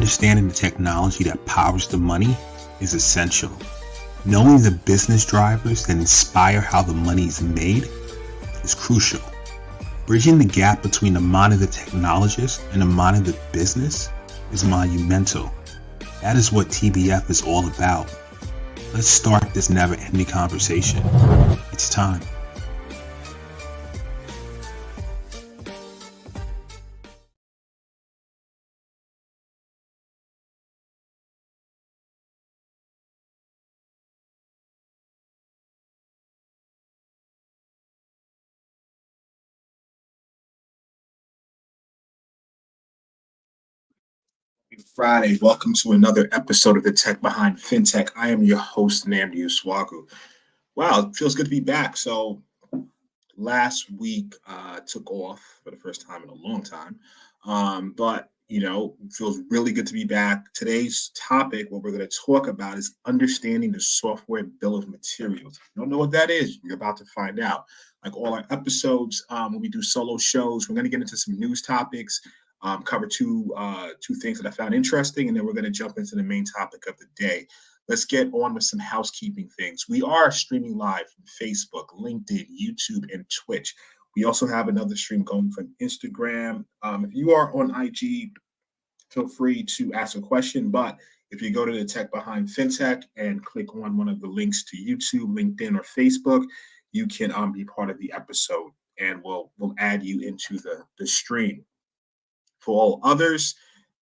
understanding the technology that powers the money is essential. Knowing the business drivers that inspire how the money is made is crucial. Bridging the gap between the mind of the technologist and the mind of the business is monumental. That is what TBF is all about. Let's start this never-ending conversation. It's time. Friday. Welcome to another episode of the Tech Behind FinTech. I am your host, Namdi Uswagu. Wow, it feels good to be back. So last week took off for the first time in a long time. But it feels really good to be back. Today's topic, what we're going to talk about, is understanding the software bill of materials. If you don't know what that is, you're about to find out. Like all our episodes, when we do solo shows, we're going to get into some news topics. Cover two things that I found interesting, and then we're going to jump into the main topic of the day. Let's get on with some housekeeping things. We are streaming live from Facebook, LinkedIn, YouTube, and Twitch. We also have another stream going from Instagram. If you are on IG, feel free to ask a question, but if you go to the Tech Behind FinTech and click on one of the links to YouTube, LinkedIn, or Facebook, you can be part of the episode, and we'll add you into the stream. For all others,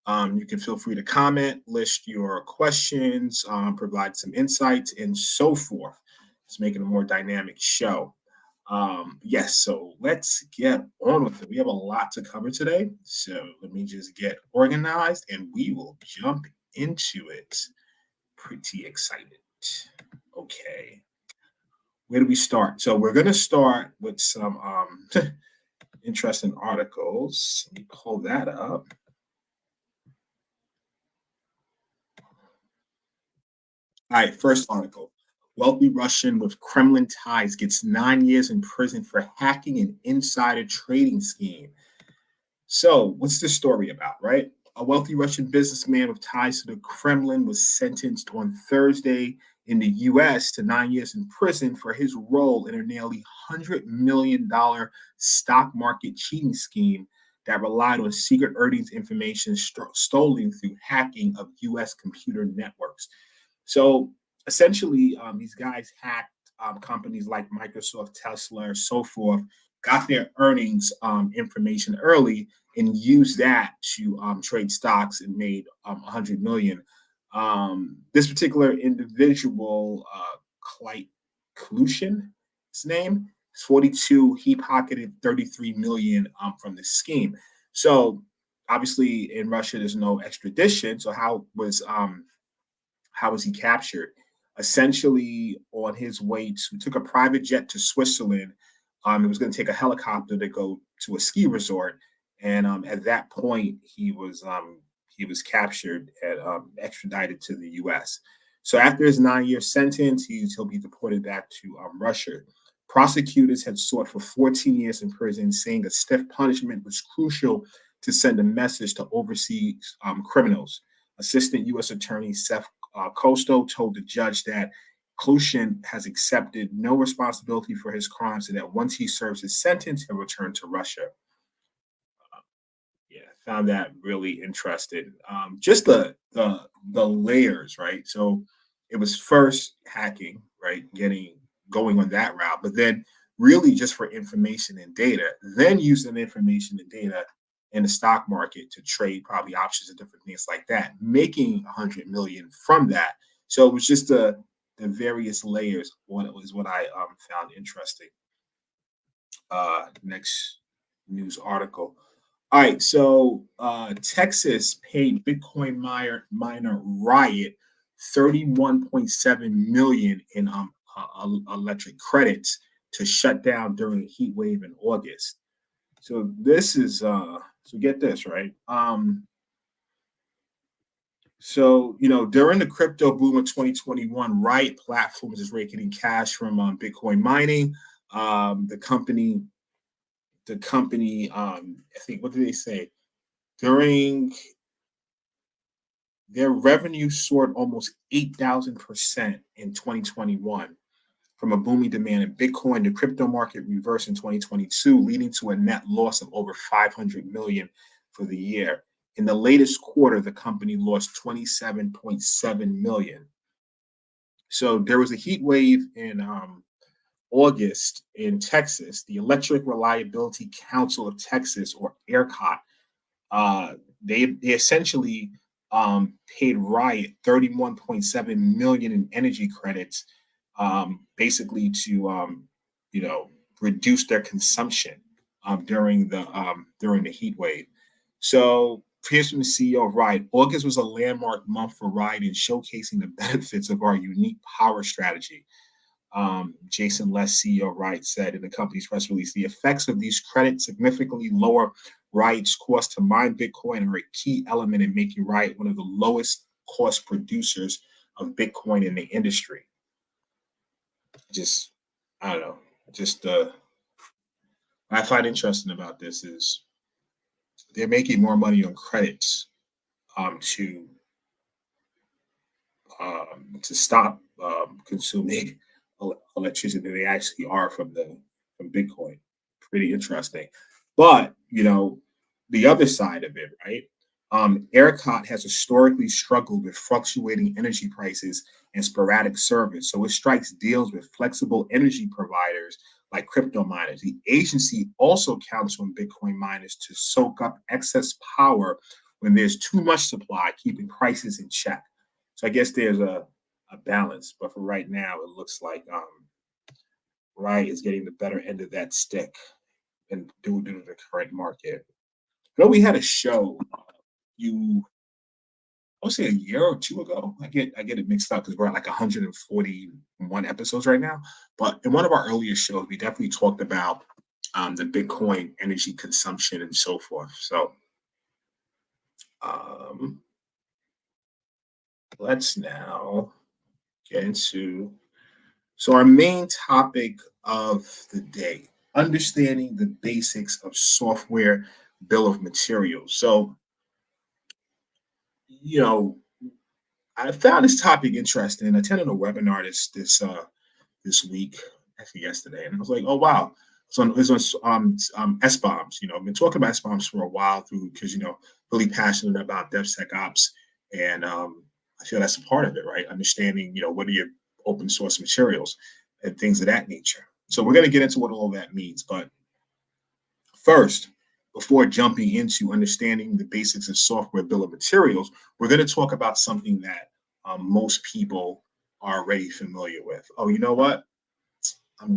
you can feel free to comment, list your questions, provide some insights, and so forth. It's making a more dynamic show. Yes, so let's get on with it. We have a lot to cover today, so let me just get organized, and we will jump into it. Pretty excited. Okay, where do we start? So we're going to start with some interesting articles. Let me pull that up. All right, first article. Wealthy Russian with Kremlin ties gets 9 years in prison for hacking an insider trading scheme. So what's this story about, right? A wealthy Russian businessman with ties to the Kremlin was sentenced on Thursday in the U.S. to 9 years in prison for his role in a nearly $100 million stock market cheating scheme that relied on secret earnings information stolen through hacking of U.S. computer networks. So essentially, these guys hacked companies like Microsoft, Tesla, and so forth, got their earnings information early, and used that to trade stocks and made $100 million. This particular individual, Clyde Klushin, his name is 42. He pocketed 33 million from this scheme. So obviously in Russia, there's no extradition. So how was he captured? Essentially, on his way to took a private jet to Switzerland. It was going to take a helicopter to go to a ski resort, and at that point, he was captured and extradited to the U.S. So after his 9-year sentence, he'll be deported back to Russia. Prosecutors had sought for 14 years in prison, saying a stiff punishment was crucial to send a message to overseas criminals. Assistant U.S. Attorney Seth Kosto told the judge that Klushin has accepted no responsibility for his crimes, and that once he serves his sentence, he'll return to Russia. Found that really interesting. Just the layers, right? So it was first hacking, right? Going on that route, but then really just for information and data, then using information and data in the stock market to trade probably options and different things like that, making 100 million from that. So it was just the various layers. What I found interesting. Next news article. All right, so Texas paid Bitcoin miner Riot 31.7 million in electric credits to shut down during a heat wave in August. So this is so get this, right? So during the crypto boom of 2021, Riot Platforms is raking in cash from Bitcoin mining. The company, I think, what did they say? During their revenue soared almost 8,000% in 2021 from a booming demand in Bitcoin. The crypto market reversed in 2022, leading to a net loss of over 500 million for the year. In the latest quarter, the company lost 27.7 million. So there was a heat wave in August in Texas. The Electric Reliability Council of Texas, or ERCOT, they essentially paid Riot 31.7 million in energy credits, basically to reduce their consumption during the heat wave. So here's from the CEO of Riot: August was a landmark month for Riot in showcasing the benefits of our unique power strategy. Jason Less, CEO of Riot, said in the company's press release, the effects of these credits significantly lower Riot's cost to mine Bitcoin and are a key element in making Riot one of the lowest cost producers of Bitcoin in the industry. I don't know. What I find interesting about this is they're making more money on credits to stop consuming electricity than they actually are from Bitcoin. Pretty interesting. But the other side of it, right? ERCOT has historically struggled with fluctuating energy prices and sporadic service, so it strikes deals with flexible energy providers like crypto miners. The agency also counts on Bitcoin miners to soak up excess power when there's too much supply, keeping prices in check. So I guess there's a balance, but for right now, it looks like Riot is getting the better end of that stick and due to the current market. I know we had a show I would say a year or two ago. I get it mixed up because we're at like 141 episodes right now. But in one of our earlier shows, we definitely talked about the Bitcoin energy consumption and so forth. So let's now get into our main topic of the day: understanding the basics of software bill of materials. So I found this topic interesting. I attended a webinar this week, actually yesterday, and I was like, oh wow. It's on SBOMs. I've been talking about SBOMs for a while because really passionate about DevSecOps, and I feel that's a part of it, right? Understanding what are your open source materials and things of that nature. So we're going to get into what all that means, but first, before jumping into understanding the basics of software bill of materials, we're going to talk about something that most people are already familiar with. Oh, you know what?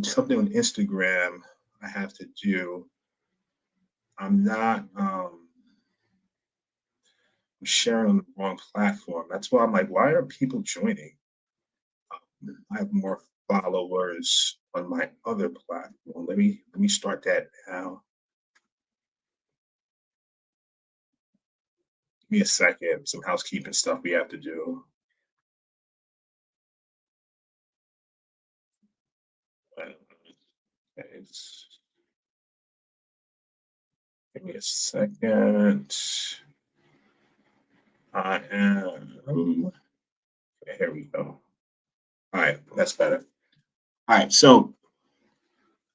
Something on Instagram I have to do. I'm not sharing on the wrong platform. That's why I'm like, why are people joining? I have more followers on my other platform. Let me start that now. Give me a second. Some housekeeping stuff we have to do. Give me a second. I am. Okay, here we go. All right, that's better. All right, so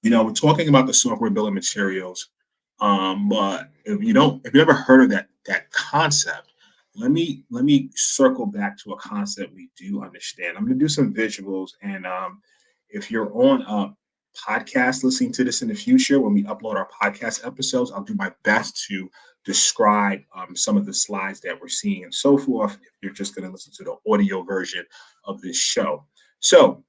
we're talking about the software bill of materials, but if you never heard of that concept, let me circle back to a concept we do understand. I'm going to do some visuals, and if you're on a podcast listening to this in the future, when we upload our podcast episodes, I'll do my best to describe some of the slides that we're seeing and so forth. If you're just going to listen to the audio version of this show, so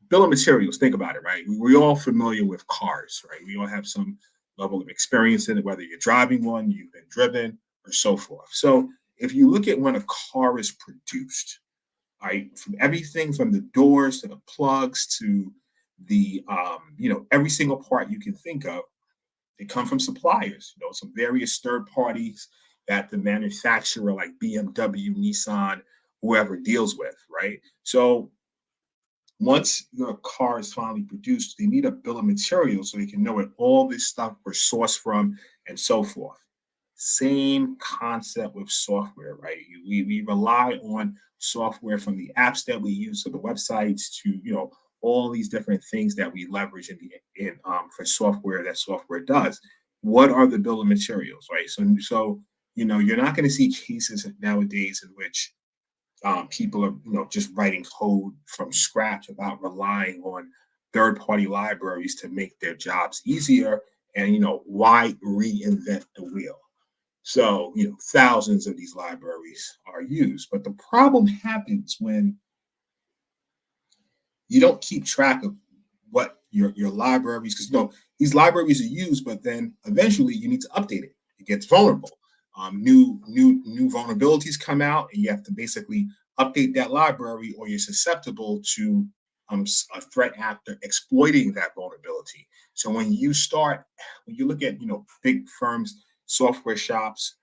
bill of materials, think about it, right? We're all familiar with cars, right? We all have some level of experience in it, whether you're driving one, you've been driven, or so forth. So if you look at when a car is produced, right, from everything from the doors to the plugs to the, every single part you can think of, they come from suppliers, some various third parties that the manufacturer like BMW, Nissan, whoever deals with, right? So once your car is finally produced, they need a bill of materials so they can know where all this stuff was sourced from and so forth. Same concept with software, right? We rely on software from the apps that we use to the websites to, all these different things that we leverage for software that software does. What are the bill of materials, right? So you're not going to see cases nowadays in which people are, just writing code from scratch about relying on third-party libraries to make their jobs easier. And why reinvent the wheel? So thousands of these libraries are used, but the problem happens when you don't keep track of what your libraries, because these libraries are used, but then eventually you need to update it. It gets vulnerable. New vulnerabilities come out, and you have to basically update that library, or you're susceptible to a threat actor exploiting that vulnerability. So when you look at big firms, software shops,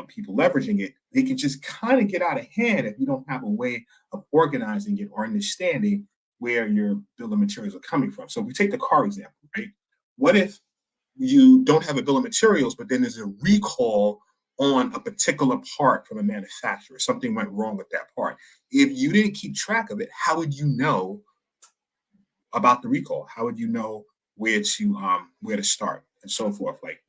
people leveraging it, they can just kind of get out of hand if you don't have a way of organizing it or understanding where your bill of materials are coming from. So we take the car example, right? What if you don't have a bill of materials, but then there's a recall on a particular part from a manufacturer? Something went wrong with that part. If you didn't keep track of it, how would you know about the recall? How would you know where to start and so forth? Like,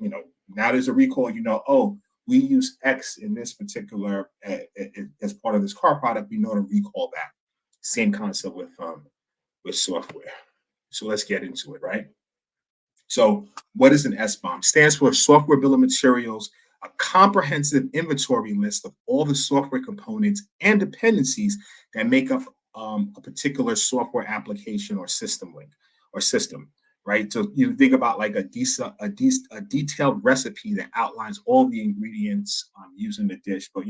now there's a recall, oh, we use X in this particular as part of this car product, we know to recall that. Same concept with software. So let's get into it, right? So what is an SBOM? Stands for Software Bill of Materials, a comprehensive inventory list of all the software components and dependencies that make up a particular software application or system, right? So you think about like a detailed recipe that outlines all the ingredients used in the dish, but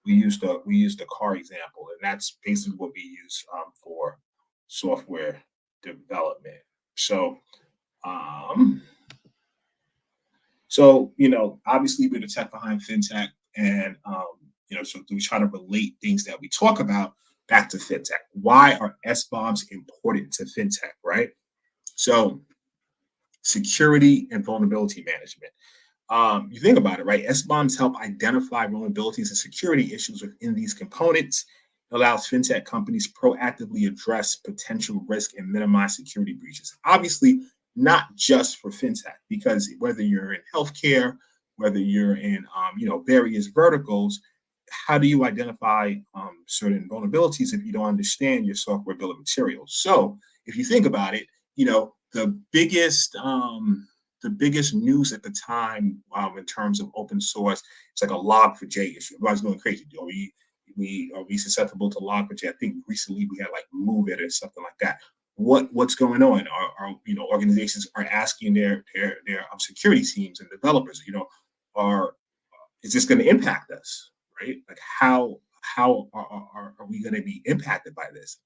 we use the car example, and that's basically what we use for software development. So um, obviously we're the tech behind fintech, and so we try to relate things that we talk about back to fintech. Why are SBOMs important to fintech, right? So security and vulnerability management. You think about it, right? SBOMs help identify vulnerabilities and security issues within these components. It allows fintech companies proactively address potential risk and minimize security breaches. Obviously, not just for fintech, because whether you're in healthcare, whether you're in various verticals, how do you identify certain vulnerabilities if you don't understand your software bill of materials? So if you think about it, the biggest news at the time in terms of open source, it's like a log4j issue. Everybody's going crazy. Are we susceptible to log4j? I think recently we had like Move It or something like that. What's going on? Are organizations are asking their security teams and developers, is this going to impact us, right? Like how are we going to be impacted by this?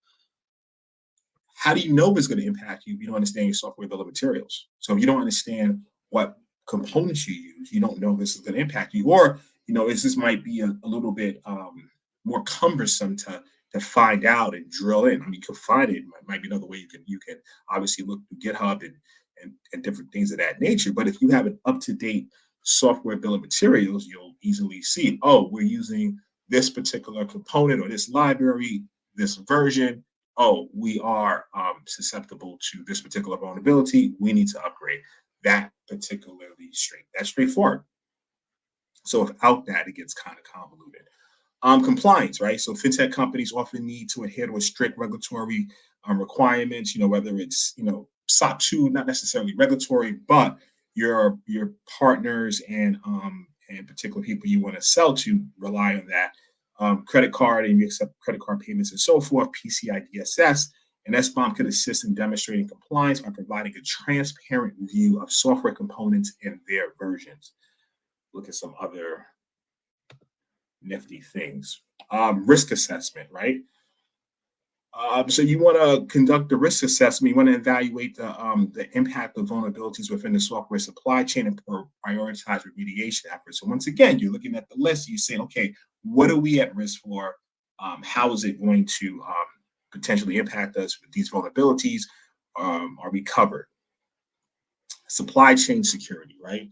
How do you know if it's going to impact you if you don't understand your software bill of materials? So if you don't understand what components you use, you don't know if this is going to impact you, or this might be a little bit more cumbersome to find out and drill in. I mean, you can find it. Might be another way you can obviously look through GitHub and different things of that nature. But if you have an up-to-date software bill of materials, you'll easily see, oh, we're using this particular component or this library, this version. Oh, we are susceptible to this particular vulnerability. We need to upgrade that particularly That's straightforward. So without that, it gets kind of convoluted. Compliance, right? So fintech companies often need to adhere to a strict regulatory requirements. Whether it's SOC 2, not necessarily regulatory, but your partners and particular people you want to sell to rely on that. Credit card, and you accept credit card payments and so forth. PCI DSS. And SBOM can assist in demonstrating compliance by providing a transparent view of software components and their versions. Look at some other nifty things. Risk assessment, right? So you want to conduct the risk assessment. You want to evaluate the impact of vulnerabilities within the software supply chain and prioritize remediation efforts. So once again, you're looking at the list. You say, okay, what are we at risk for? How is it going to potentially impact us with these vulnerabilities? Are we covered? Supply chain security, right?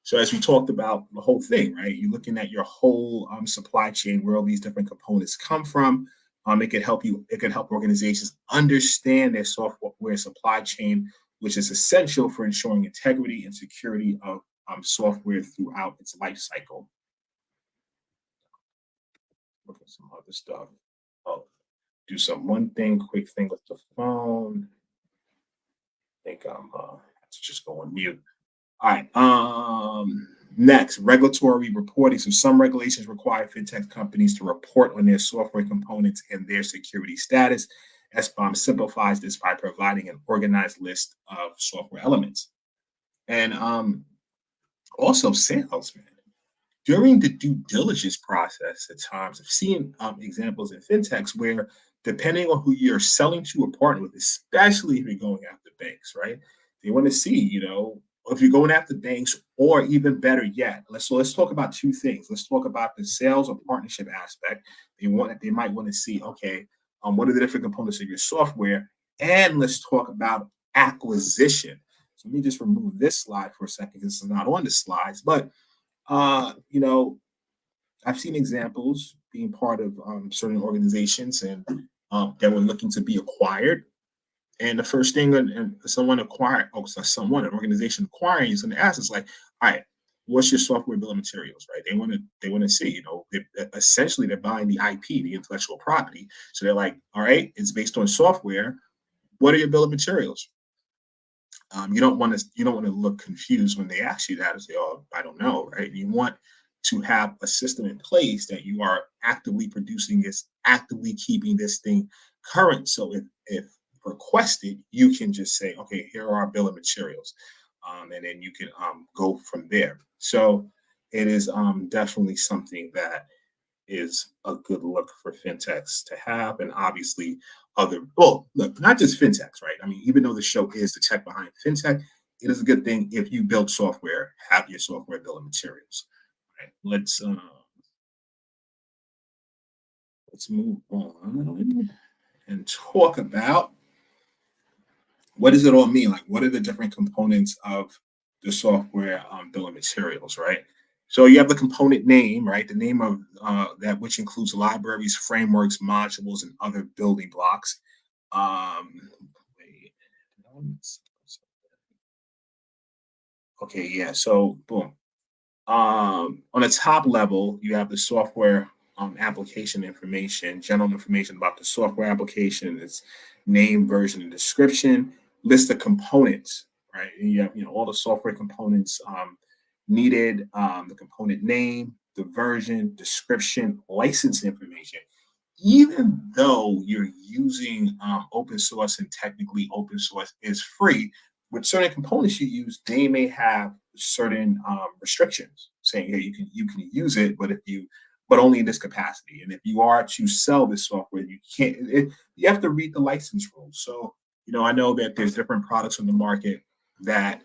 So as we talked about the whole thing, right? You're looking at your whole supply chain, where all these different components come from. It could help you. It could help organizations understand their software supply chain, which is essential for ensuring integrity and security of software throughout its life cycle. Look at some other stuff. Oh, do some one thing, quick thing with the phone. I think I'm have to just go on mute. All right. Next, regulatory reporting. So some regulations require fintech companies to report on their software components and their security status. SBOM simplifies this by providing an organized list of software elements. And also sales, man. During the due diligence process, at times I've seen examples in fintechs where, depending on who you're selling to or partner with, especially if you're going after banks, right? They want to see, if you're going after banks, or even better yet, let's talk about two things. Let's talk about the sales or partnership aspect. They might want to see, okay, what are the different components of your software, and let's talk about acquisition. So let me just remove this slide for a second because it's not on the slides, but uh, you know, I've seen examples being part of certain organizations and that were looking to be acquired. And the first thing someone acquired, an organization acquiring is going to ask is like, all right, what's your software bill of materials, right? They want to see, essentially they're buying the IP, the intellectual property. So they're like, all right, it's based on software. What are your bill of materials? You don't want to look confused when they ask you that and say, "Oh, I don't know," right? You want to have a system in place that you are actively producing this, actively keeping this thing current. So if requested, you can just say, "Okay, here are our bill of materials," and then you can go from there. So it is definitely something that is a good look for fintechs to have, and obviously well, look, not just fintechs, right? I mean, even though the show is the tech behind fintech, it is a good thing if you build software, have your software bill of materials. Right? Let's move on and talk about, what does it all mean? Like, what are the different components of the software bill of materials, right? So you have the component name, right? The name of that, which includes libraries, frameworks, modules, and other building blocks. Wait, okay, yeah. So boom. On the top level, you have the software application information, general information about the software application, its name, version, and description, list of components, right? And you have, all the software components needed, the component name, the version, description, license information. Even though you're using open source, and technically open source is free, with certain components you use, they may have certain restrictions saying, hey, you can use it, but only in this capacity. And if you are to sell this software, you can't. You have to read the license rules. So I know that there's different products on the market that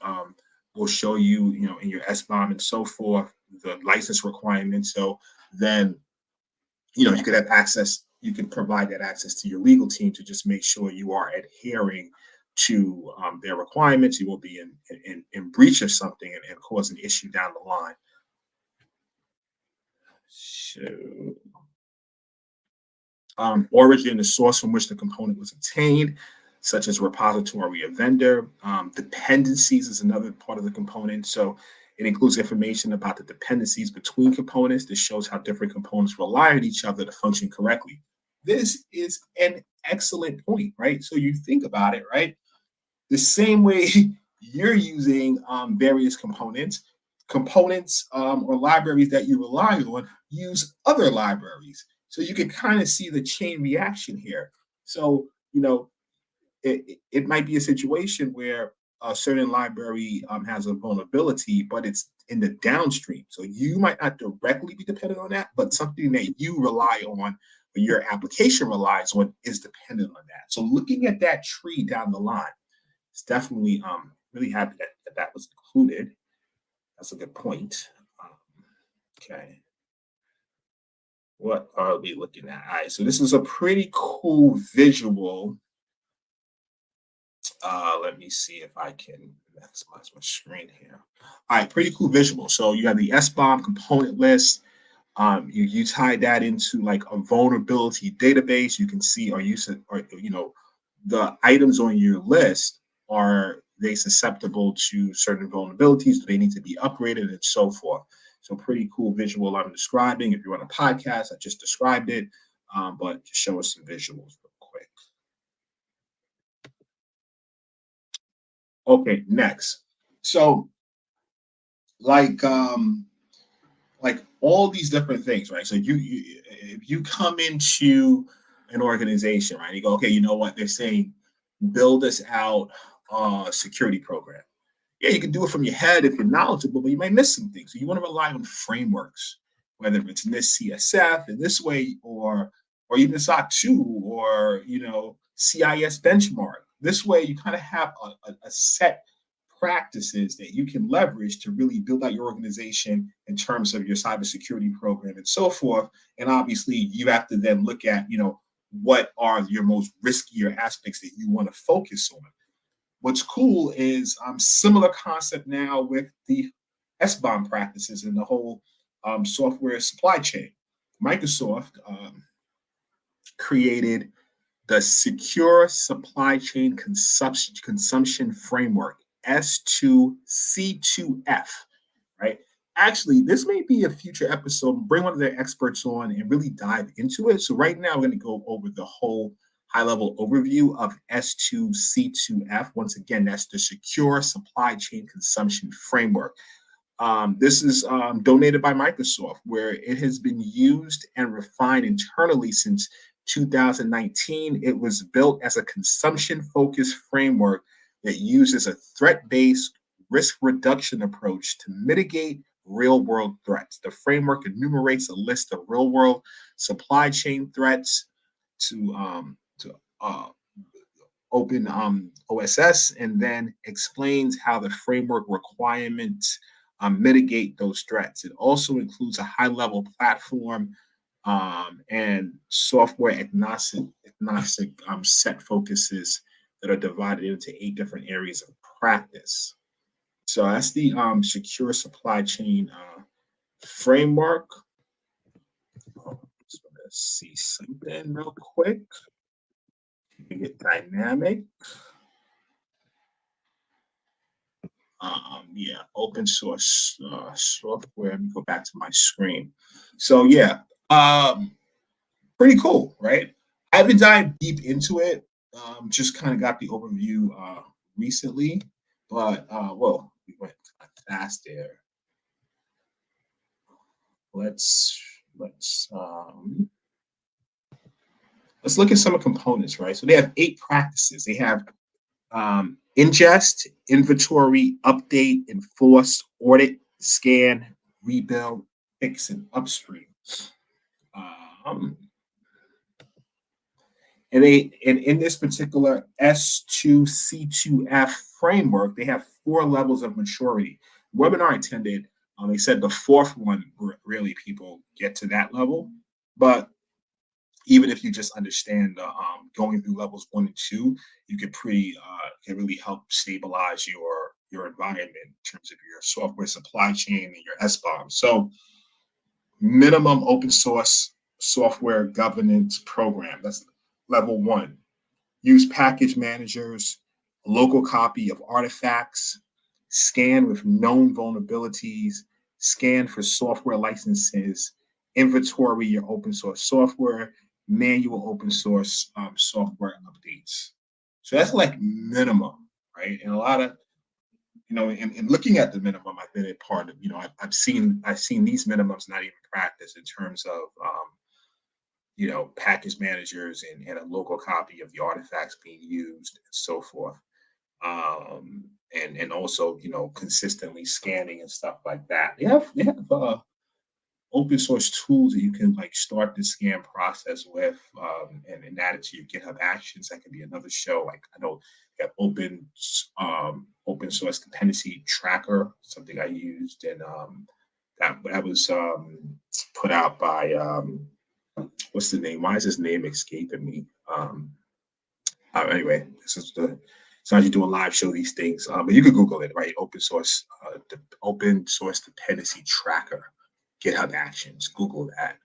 will show you, in your SBOM and so forth, the license requirements. So then you could have access. You can provide that access to your legal team to just make sure you are adhering to their requirements. You will be in breach of something, and cause an issue down the line. So, origin, the source from which the component was obtained, such as repository or vendor. Dependencies is another part of the component. So it includes information about the dependencies between components. This shows how different components rely on each other to function correctly. This is an excellent point, right? So you think about it, right? The same way you're using various components or libraries that you rely on use other libraries. So you can kind of see the chain reaction here. So, it might be a situation where a certain library has a vulnerability, but it's in the downstream. So you might not directly be dependent on that, but something that you rely on, or your application relies on, is dependent on that. So looking at that tree down the line, it's definitely really happy that was included. That's a good point. Um, okay. What are we looking at? All right, so this is a pretty cool visual Let me see if I can maximize my screen here. All right, pretty cool visual. So you have the SBOM component list. You tie that into like a vulnerability database. You can see are you or the items on your list, are they susceptible to certain vulnerabilities? Do they need to be upgraded and so forth? So pretty cool visual I'm describing. If you're on a podcast, I just described it, but just show us some visuals real quick. Okay, next. So like all these different things, right? So you if you come into an organization, right, you go, okay, you know what they're saying, build us out a security program. Yeah, you can do it from your head if you're knowledgeable, but you might miss some things. So you want to rely on frameworks, whether it's NIST CSF in this way, or even SOC 2, or CIS benchmark. This way, you kind of have a set practices that you can leverage to really build out your organization in terms of your cybersecurity program and so forth. And obviously, you have to then look at, what are your most riskier aspects that you want to focus on. What's cool is similar concept now with the SBOM practices and the whole software supply chain. Microsoft created the Secure Supply Chain Consumption Framework, S2C2F, right? Actually, this may be a future episode. Bring one of their experts on and really dive into it. So right now, we're going to go over the whole high-level overview of S2C2F. Once again, that's the Secure Supply Chain Consumption Framework. This is donated by Microsoft, where it has been used and refined internally since 2019. It was built as a consumption-focused framework that uses a threat-based risk reduction approach to mitigate real-world threats. The framework enumerates a list of real-world supply chain threats to open OSS, and then explains how the framework requirements mitigate those threats. It also includes a high-level platform and software agnostic set focuses that are divided into 8 different areas of practice. So that's the secure supply chain framework. Just want to see something real quick. You can get dynamic. Yeah, open source software. Let me go back to my screen. So yeah, pretty cool, right? I haven't dived deep into it. Just kind of got the overview recently, but well, we went fast there. Let's let's um, let's look at some of the components, right? So they have 8 practices. They have ingest, inventory, update, enforce, audit, scan, rebuild, fix, and upstream. Um, and in this particular S2C2F framework, they have 4 levels of maturity. Webinar attended, they said the 4th one really people get to that level, but even if you just understand going through levels 1 and 2, you could can really help stabilize your environment in terms of your software supply chain and your SBOM. So minimum open source software governance program. That's level 1. Use package managers, a local copy of artifacts, scan with known vulnerabilities, scan for software licenses, inventory your open source software, manual open source software updates. So that's like minimum, right? And a lot of, in looking at the minimum, I've been a part of, I've seen these minimums not even practiced in terms of, package managers and a local copy of the artifacts being used and so forth. And also, consistently scanning and stuff like that. They have open source tools that you can like start the scan process with, and add it to your GitHub Actions. That could be another show. Like I know you have open source dependency tracker, something I used, and that was put out by what's the name? Why is his name escaping me? Anyway, this is the Sometimes you do a live show these things, but you could Google it, right? Open source dependency tracker, GitHub Actions. Google that,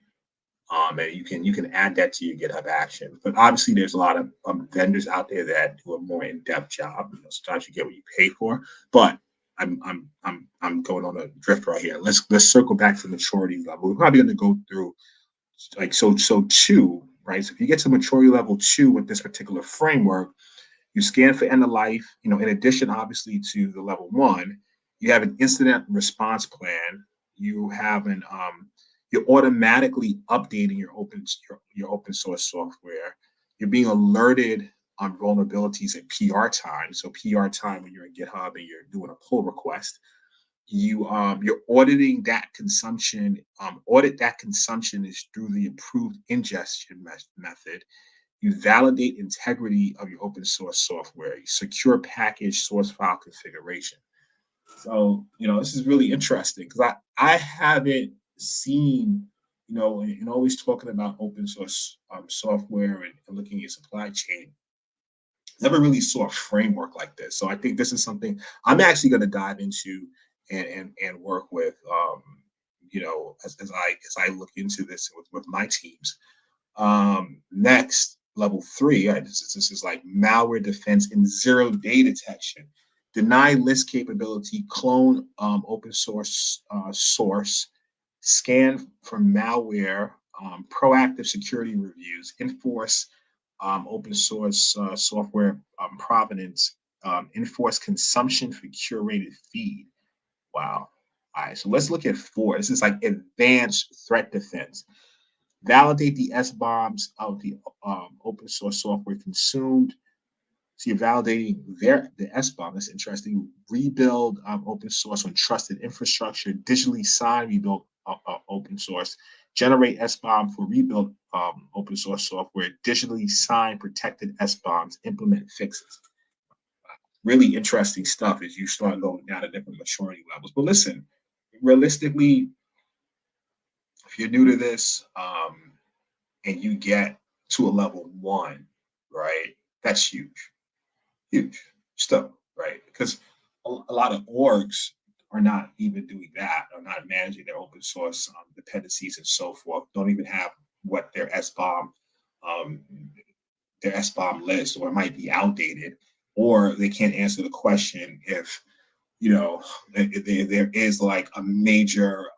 and you can add that to your GitHub Action. But obviously, there's a lot of vendors out there that do a more in-depth job. Sometimes you get what you pay for, but I'm going on a drift right here. Let's circle back to the maturity level. We're probably going to go through like so two, right? So if you get to maturity level 2 with this particular framework, you scan for end of life. In addition, obviously, to the level 1, you have an incident response plan. You have you're automatically updating your open source software. You're being alerted on vulnerabilities at PR time. So PR time when you're in GitHub and you're doing a pull request, you're auditing that consumption. Audit that consumption is through the approved ingestion method. You validate integrity of your open source software. You secure package source file configuration. So, this is really interesting because I haven't seen, and always talking about open source software and looking at supply chain, never really saw a framework like this. So I think this is something I'm actually going to dive into and work with, as I look into this with my teams. Next, level 3, this is like malware defense and zero-day detection. Deny list capability, clone open source source, scan for malware, proactive security reviews, enforce open source software provenance, enforce consumption for curated feed. Wow. All right, so let's look at 4. This is like advanced threat defense. Validate the SBOMs of the open source software consumed. So you're validating the SBOM. That's interesting. Rebuild open source on trusted infrastructure. Digitally sign rebuild open source. Generate SBOM for rebuild open source software. Digitally sign protected SBOMs. Implement fixes. Really interesting stuff as you start going down to different maturity levels. But listen, realistically, if you're new to this and you get to a level 1, right, that's huge stuff, right? Because a lot of orgs are not even doing that, are not managing their open source dependencies and so forth, don't even have what their SBOM list, or it might be outdated, or they can't answer the question if there is like a major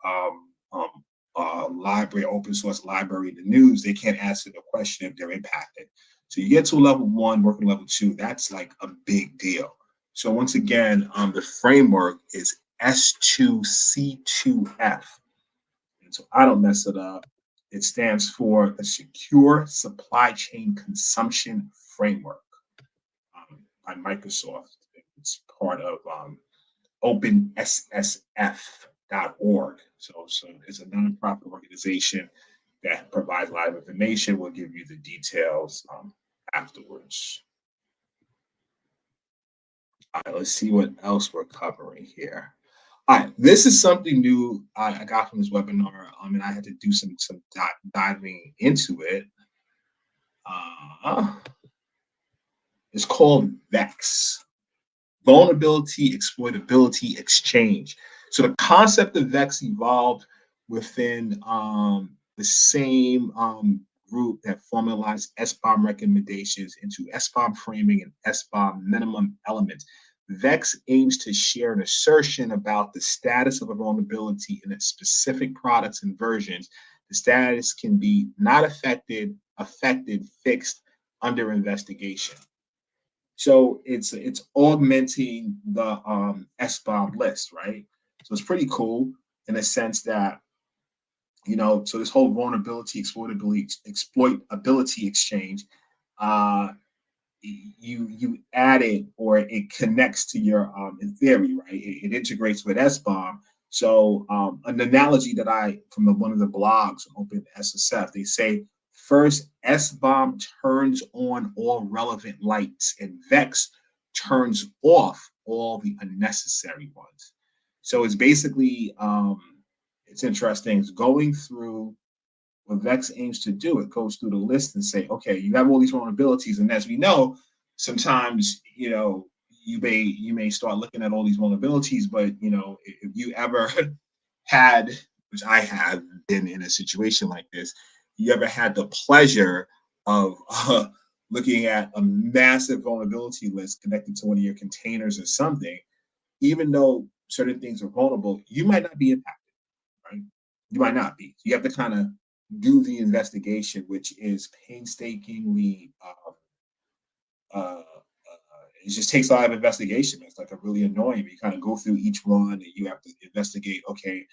library, open source library in the news. They can't answer the question if they're impacted. So you get to level 1, working level 2, that's like a big deal. So once again, the framework is S2C2F. And so I don't mess it up. It stands for a Secure Supply Chain Consumption Framework by Microsoft. It's part of OpenSSF.org. So it's a nonprofit organization that provides a lot of information. We'll give you the details afterwards. All right, let's see what else we're covering here. All right, this is something new I got from this webinar, and I had to do some diving into it. It's called VEX, Vulnerability Exploitability Exchange. So the concept of VEX evolved within the same group that formalized SBOM recommendations into SBOM framing and SBOM minimum elements. VEX aims to share an assertion about the status of a vulnerability in its specific products and versions. The status can be not affected, fixed, under investigation. So it's augmenting the SBOM list, right? So it's pretty cool in the sense that, so this whole vulnerability, exploitability exchange, you add it, or it connects to your, in theory, right? It integrates with SBOM. So an analogy that from one of the blogs on OpenSSF, they say, first, SBOM turns on all relevant lights, and VEX turns off all the unnecessary ones. So it's basically, it's interesting. It's going through what VEX aims to do. It goes through the list and say, okay, you have all these vulnerabilities, and as we know, sometimes you may start looking at all these vulnerabilities, but if you ever had, which I have been in a situation like this, you ever had the pleasure of looking at a massive vulnerability list connected to one of your containers or something, even though certain things are vulnerable, you might not be impacted, right? You might not be. You have to kind of do the investigation, which is painstakingly uh, it just takes a lot of investigation. It's like a really annoying. You kind of go through each one and you have to investigate. Okay,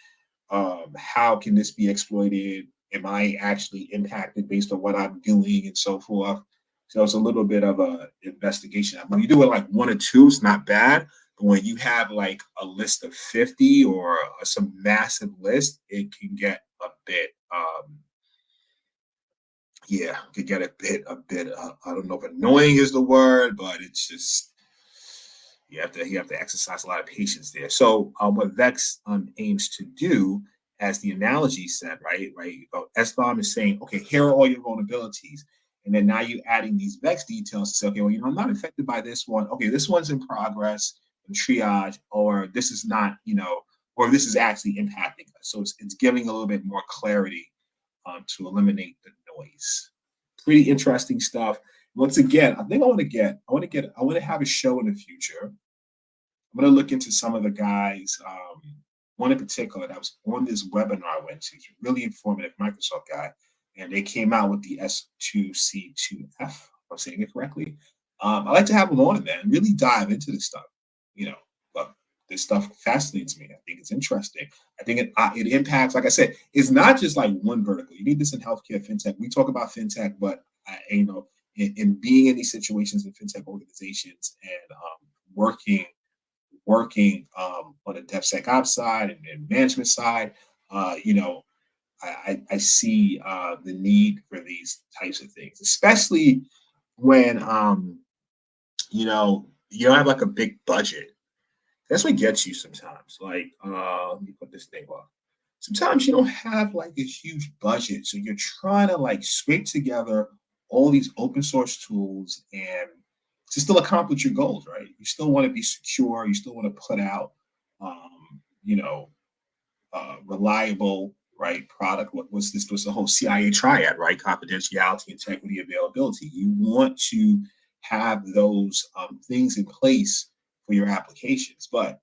how can this be exploited? Am I actually impacted based on what I'm doing and so forth? So it's a little bit of a investigation. When you do it like one or two, it's not bad. But when you have like a list of 50 or some massive list, it can get a bit yeah, could get a bit I don't know if annoying is the word, but it's just you have to exercise a lot of patience there. So what Vex aims to do, as the analogy said, right, SBOM is saying, okay, here are all your vulnerabilities, and then now you're adding these Vex details to say, okay, well, I'm not affected by this one. Okay, this one's in progress and triage, or this is not, or this is actually impacting us. So it's giving a little bit more clarity to eliminate the noise. Pretty interesting stuff. Once again, I think I want to have a show in the future. I'm going to look into some of the guys. One in particular that was on this webinar I went to. He's a really informative Microsoft guy, and they came out with the S2C2F. If I'm saying it correctly. I like to have them on it, man, and really dive into this stuff. You know, but this stuff fascinates me. I think it's interesting. I think it impacts. Like I said, it's not just like one vertical. You need this in healthcare, fintech. We talk about fintech, but in being in these situations in fintech organizations and working on the DevSecOps side and management side, I see the need for these types of things, especially when you don't have like a big budget. That's what gets you sometimes. Like, let me put this thing off. Sometimes you don't have like a huge budget, so you're trying to like scrape together all these open source tools and to still accomplish your goals, right? You still want to be secure. You still want to put out, you know, reliable, right, product. What's this? What's the whole CIA triad, right? Confidentiality, integrity, availability. You want to have those things in place for your applications, but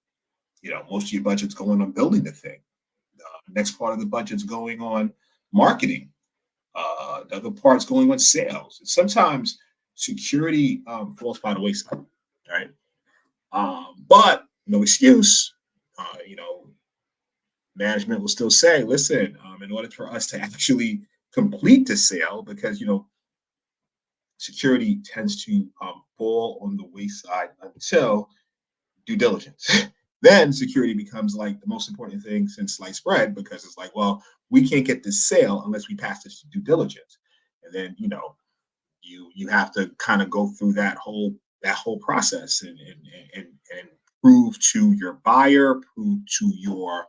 most of your budget's going on building the thing. Next part of the budget's going on marketing. The other part's going on sales. And sometimes security falls by the wayside, right? But no excuse. Management will still say, listen, in order for us to actually complete the sale, because security tends to fall on the wayside until due diligence. Then security becomes like the most important thing since sliced bread, because it's like, well, we can't get this sale unless we pass this due diligence. And then you have to kind of go through that whole process and prove to your buyer, prove to your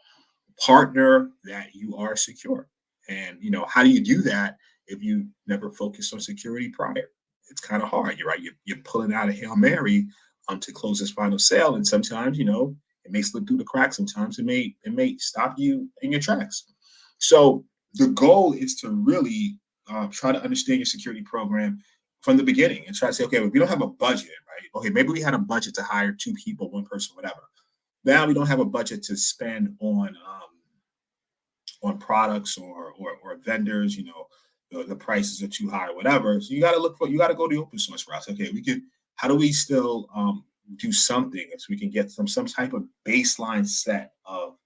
partner that you are secure. And how do you do that if you never focused on security prior? It's kind of hard. You're right. You're pulling out a Hail Mary to close this final sale, and sometimes it may slip through the cracks. Sometimes it may stop you in your tracks. So the goal is to really try to understand your security program from the beginning and try to say, okay, well, we don't have a budget, right? Okay, maybe we had a budget to hire 2 people, 1 person, whatever. Now we don't have a budget to spend on products or vendors. The prices are too high or whatever. So you got to go the open source route. Okay, how do we still do something so we can get some type of baseline set of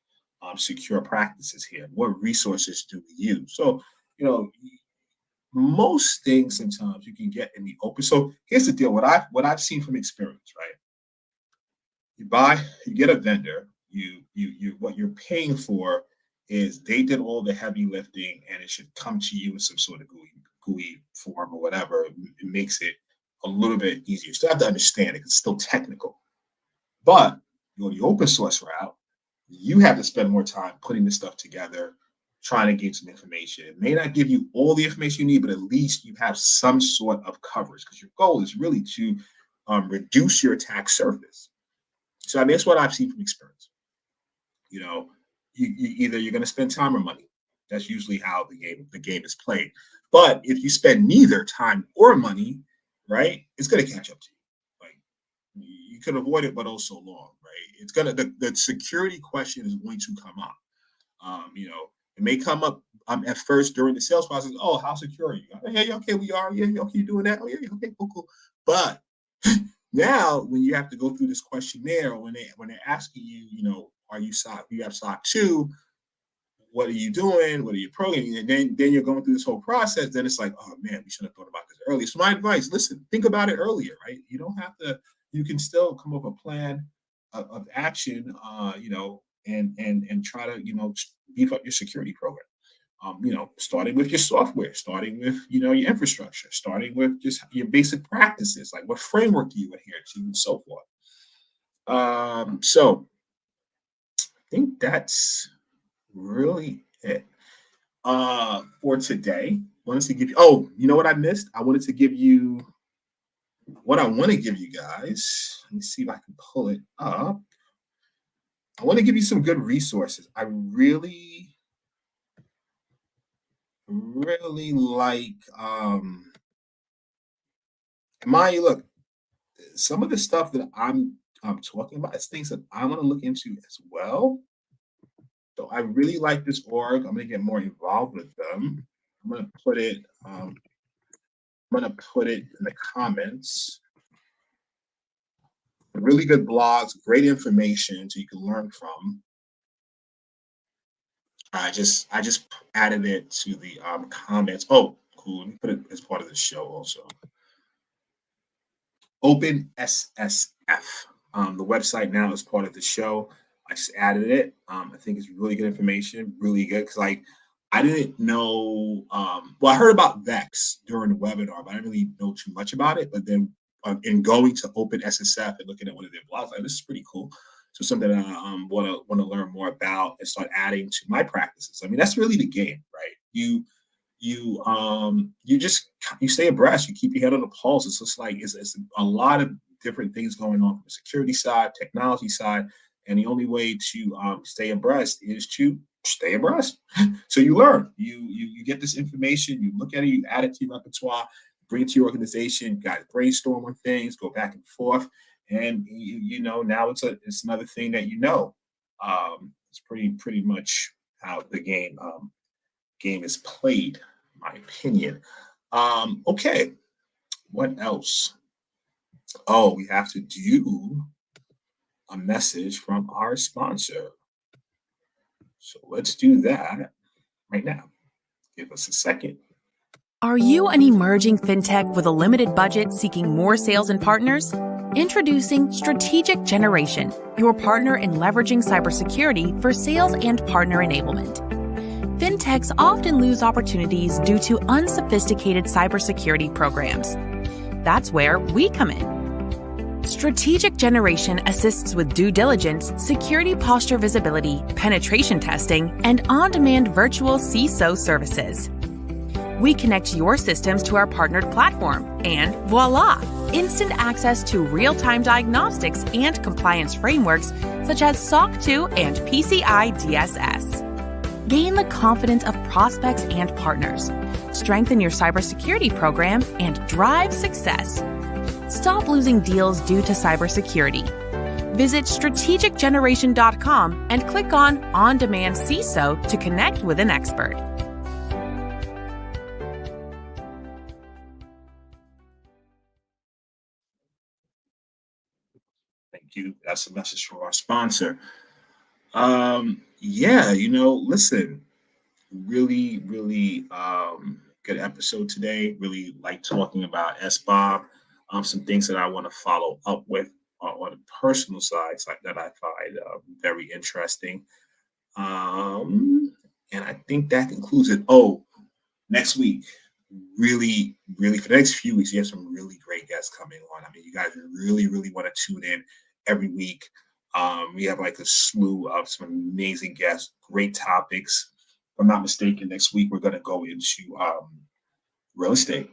secure practices here? What resources do we use? So most things sometimes you can get in the open. So here's the deal. What I've seen from experience, right? You get a vendor. What you're paying for is they did all the heavy lifting, and it should come to you in some sort of GUI form or whatever. It makes it a little bit easier. You still have to understand it. It's still technical. But you go the open source route, you have to spend more time putting this stuff together, trying to gain some information. It may not give you all the information you need, but at least you have some sort of coverage, because your goal is really to reduce your attack surface. So I mean, that's what I've seen from experience. You know, either you're going to spend time or money. That's usually how the game is played. But if you spend neither time or money, right, it's going to catch up to you. Like you can avoid it, but also long, right? It's gonna the security question is going to come up. It may come up at first during the sales process. Oh, how secure are you? Yeah, yeah, okay, we are. Yeah, yeah, okay, you doing that? Oh, yeah, yeah, okay, cool, cool. But now, when you have to go through this questionnaire, or when they're asking you, are you SOC? You have SOC 2. What are you doing? What are you programming? And then you're going through this whole process. Then it's like, oh man, we should have thought about this earlier. So my advice: listen, think about it earlier, right? You don't have to. You can still come up with a plan of action, and try to beef up your security program. Starting with your software, starting with your infrastructure, starting with just your basic practices, like what framework do you adhere to, and so forth. So I think that's really it for today. Wanted to give you. Oh, you know what I missed? I wanted to give you what I want to give you guys. Let me see if I can pull it up. I want to give you some good resources. I really like Maya, look, some of the stuff that I'm talking about is things that I want to look into as well. So I really like this org. I'm gonna get more involved with them. I'm gonna put it in the comments. Really good blogs, great information so you can learn from. I just added it to the comments. Oh, cool. Let me put it as part of the show also. Open SSF. The website now is part of the show. I just added it. I think it's really good information, really good. Because I didn't know. Well, I heard about Vex during the webinar, but I didn't really know too much about it. But then in going to Open SSF and looking at one of their blogs, this is pretty cool. So something that I want to learn more about and start adding to my practices. I mean, that's really the game, right? You stay abreast. You keep your head on the pulse. It's just like it's a lot of different things going on from the security side, technology side, and the only way to stay abreast is to stay abreast. So you learn. You get this information. You look at it. You add it to your repertoire. Bring it to your organization. You guys brainstorm on things. Go back and forth. And now it's another thing that it's pretty much how the game is played, in my opinion. Okay, what else? Oh, we have to do a message from our sponsor. So let's do that right now. Give us a second. Are you an emerging fintech with a limited budget seeking more sales and partners? Introducing Strategic Generation, your partner in leveraging cybersecurity for sales and partner enablement. Fintechs often lose opportunities due to unsophisticated cybersecurity programs. That's where we come in. Strategic Generation assists with due diligence, security posture visibility, penetration testing, and on-demand virtual CISO services. We connect your systems to our partnered platform, and voila! Instant access to real-time diagnostics and compliance frameworks such as SOC 2 and PCI DSS. Gain the confidence of prospects and partners. Strengthen your cybersecurity program and drive success. Stop losing deals due to cybersecurity. Visit strategicgeneration.com and click on On-Demand CISO to connect with an expert. Thank you. That's a message from our sponsor. Listen, really, really good episode today. Really like talking about SBOM. Some things that I want to follow up with on the personal side that I find very interesting. And I think that concludes it. Oh, next week, really, really, for the next few weeks, you have some really great guests coming on. I mean, you guys really, really want to tune in every week. We have like a slew of some amazing guests, great topics. If I'm not mistaken, next week we're going to go into real estate,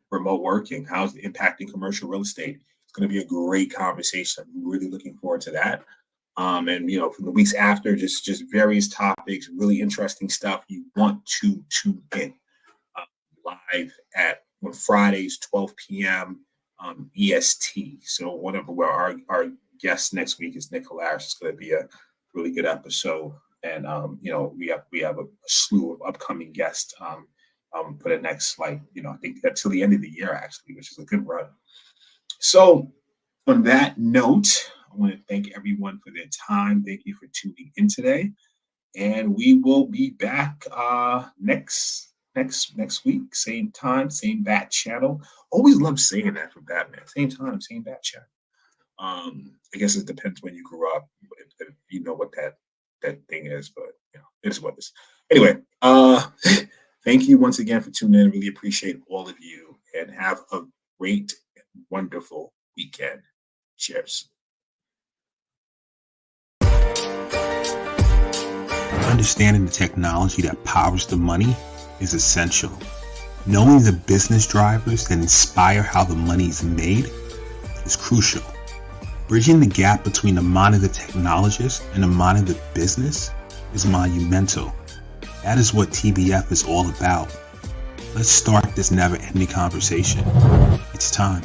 remote working, how's it impacting commercial real estate. It's going to be a great conversation. I'm really looking forward to that. And from the weeks after, just various topics, really interesting stuff. You want to tune in live on Fridays, 12 p.m. EST. So where our guest next week is Nicholas. It's going to be a really good episode. And we have a slew of upcoming guests for the next I think till the end of the year actually, which is a good run. So on that note, I want to thank everyone for their time. Thank you for tuning in today, and we will be back next week, same time, same bat channel. Always love saying that for Batman. Same time, same bat channel. I guess it depends when you grew up, if you know what that thing is, but it is what it is. Anyway, thank you once again for tuning in. Really appreciate all of you, and have a great, wonderful weekend. Cheers. Understanding the technology that powers the money is essential. Knowing the business drivers that inspire how the money is made is crucial. Bridging the gap between the mind of the technologist and the mind of the business is monumental. That is what TBF is all about. Let's start this never-ending conversation. It's time.